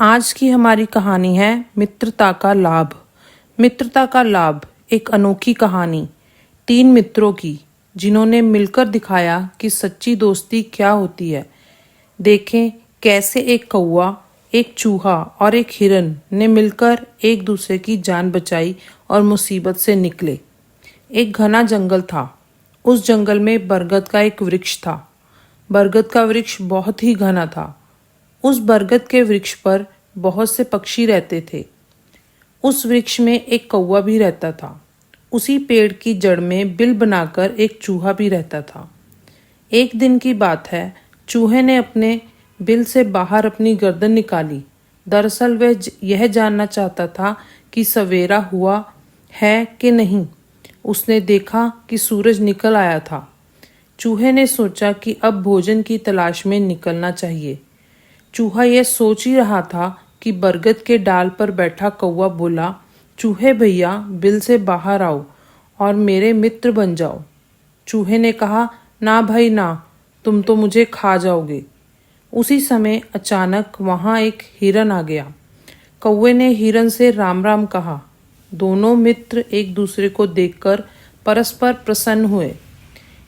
आज की हमारी कहानी है मित्रता का लाभ। मित्रता का लाभ एक अनोखी कहानी 3 मित्रों की, जिन्होंने मिलकर दिखाया कि सच्ची दोस्ती क्या होती है। देखें कैसे एक कौवा, एक चूहा और एक हिरन ने मिलकर एक दूसरे की जान बचाई और मुसीबत से निकले। एक घना जंगल था। उस जंगल में बरगद का एक वृक्ष था। बरगद का वृक्ष बहुत ही घना था। उस बरगद के वृक्ष पर बहुत से पक्षी रहते थे। उस वृक्ष में एक कौवा भी रहता था। उसी पेड़ की जड़ में बिल बनाकर एक चूहा भी रहता था। एक दिन की बात है, चूहे ने अपने बिल से बाहर अपनी गर्दन निकाली। दरअसल वह यह जानना चाहता था कि सवेरा हुआ है कि नहीं। उसने देखा कि सूरज निकल आया था। चूहे ने सोचा कि अब भोजन की तलाश में निकलना चाहिए। चूहा यह सोच ही रहा था कि बरगद के डाल पर बैठा कौवा बोला, चूहे भैया, बिल से बाहर आओ और मेरे मित्र बन जाओ। चूहे ने कहा, ना भाई ना, तुम तो मुझे खा जाओगे। उसी समय अचानक वहां एक हिरन आ गया। कौवे ने हिरन से राम राम कहा। दोनों मित्र एक दूसरे को देखकर परस्पर प्रसन्न हुए।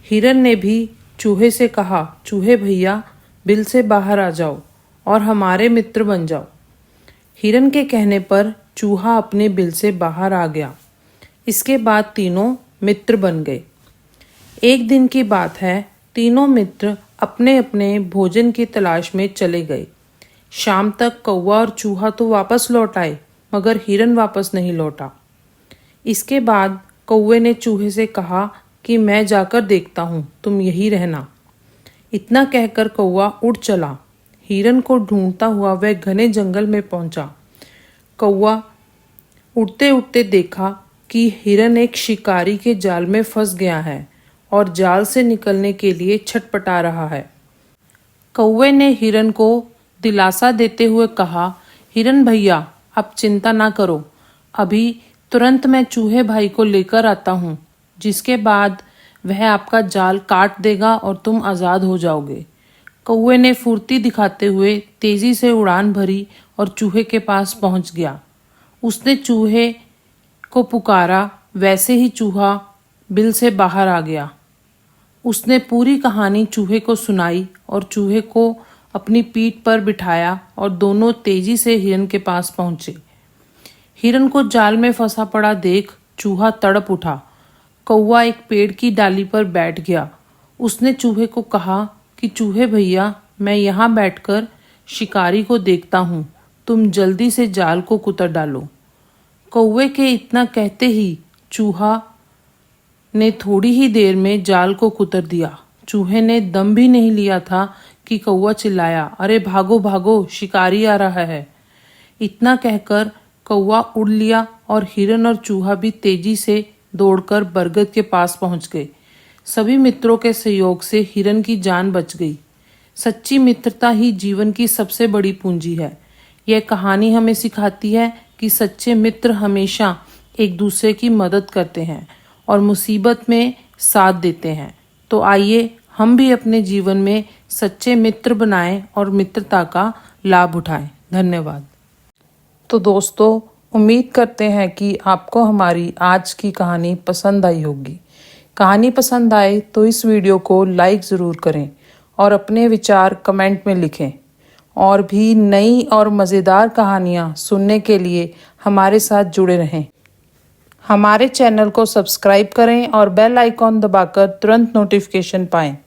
हिरन ने भी चूहे से कहा, चूहे भैया, बिल से बाहर आ जाओ और हमारे मित्र बन जाओ। हिरन के कहने पर चूहा अपने बिल से बाहर आ गया। इसके बाद तीनों मित्र बन गए। एक दिन की बात है, तीनों मित्र अपने अपने भोजन की तलाश में चले गए। शाम तक कौवा और चूहा तो वापस लौट आए, मगर हिरन वापस नहीं लौटा। इसके बाद कौवे ने चूहे से कहा कि मैं जाकर देखता हूँ, तुम यही रहना। इतना कहकर कौवा उड़ चला। हिरन को ढूंढता हुआ वह घने जंगल में पहुंचा। कौवा उड़ते उड़ते देखा कि हिरन एक शिकारी के जाल में फंस गया है और जाल से निकलने के लिए छटपटा रहा है। कौवे ने हिरन को दिलासा देते हुए कहा, हिरन भैया, अब चिंता ना करो, अभी तुरंत मैं चूहे भाई को लेकर आता हूँ, जिसके बाद वह आपका जाल काट देगा और तुम आज़ाद हो जाओगे। कौवे ने फुर्ती दिखाते हुए तेजी से उड़ान भरी और चूहे के पास पहुंच गया। उसने चूहे को पुकारा, वैसे ही चूहा बिल से बाहर आ गया। उसने पूरी कहानी चूहे को सुनाई और चूहे को अपनी पीठ पर बिठाया और दोनों तेजी से हिरन के पास पहुंचे। हिरन को जाल में फंसा पड़ा देख चूहा तड़प उठा। कौवा एक पेड़ की डाली पर बैठ गया। उसने चूहे को कहा कि चूहे भैया, मैं यहाँ बैठकर शिकारी को देखता हूँ, तुम जल्दी से जाल को कुतर डालो। कौवे के इतना कहते ही चूहा ने थोड़ी ही देर में जाल को कुतर दिया। चूहे ने दम भी नहीं लिया था कि कौवा चिल्लाया, अरे भागो भागो, शिकारी आ रहा है। इतना कहकर कौवा उड़ लिया और हिरन और चूहा भी तेजी से दौड़कर बरगद के पास पहुंच गए। सभी मित्रों के सहयोग से हिरन की जान बच गई। सच्ची मित्रता ही जीवन की सबसे बड़ी पूंजी है। यह कहानी हमें सिखाती है कि सच्चे मित्र हमेशा एक दूसरे की मदद करते हैं और मुसीबत में साथ देते हैं। तो आइए हम भी अपने जीवन में सच्चे मित्र बनाएं और मित्रता का लाभ उठाएं। धन्यवाद। तो दोस्तों, उम्मीद करते हैं कि आपको हमारी आज की कहानी पसंद आई होगी। कहानी पसंद आए तो इस वीडियो को लाइक ज़रूर करें और अपने विचार कमेंट में लिखें। और भी नई और मज़ेदार कहानियाँ सुनने के लिए हमारे साथ जुड़े रहें। हमारे चैनल को सब्सक्राइब करें और बेल आइकॉन दबाकर तुरंत नोटिफिकेशन पाएं।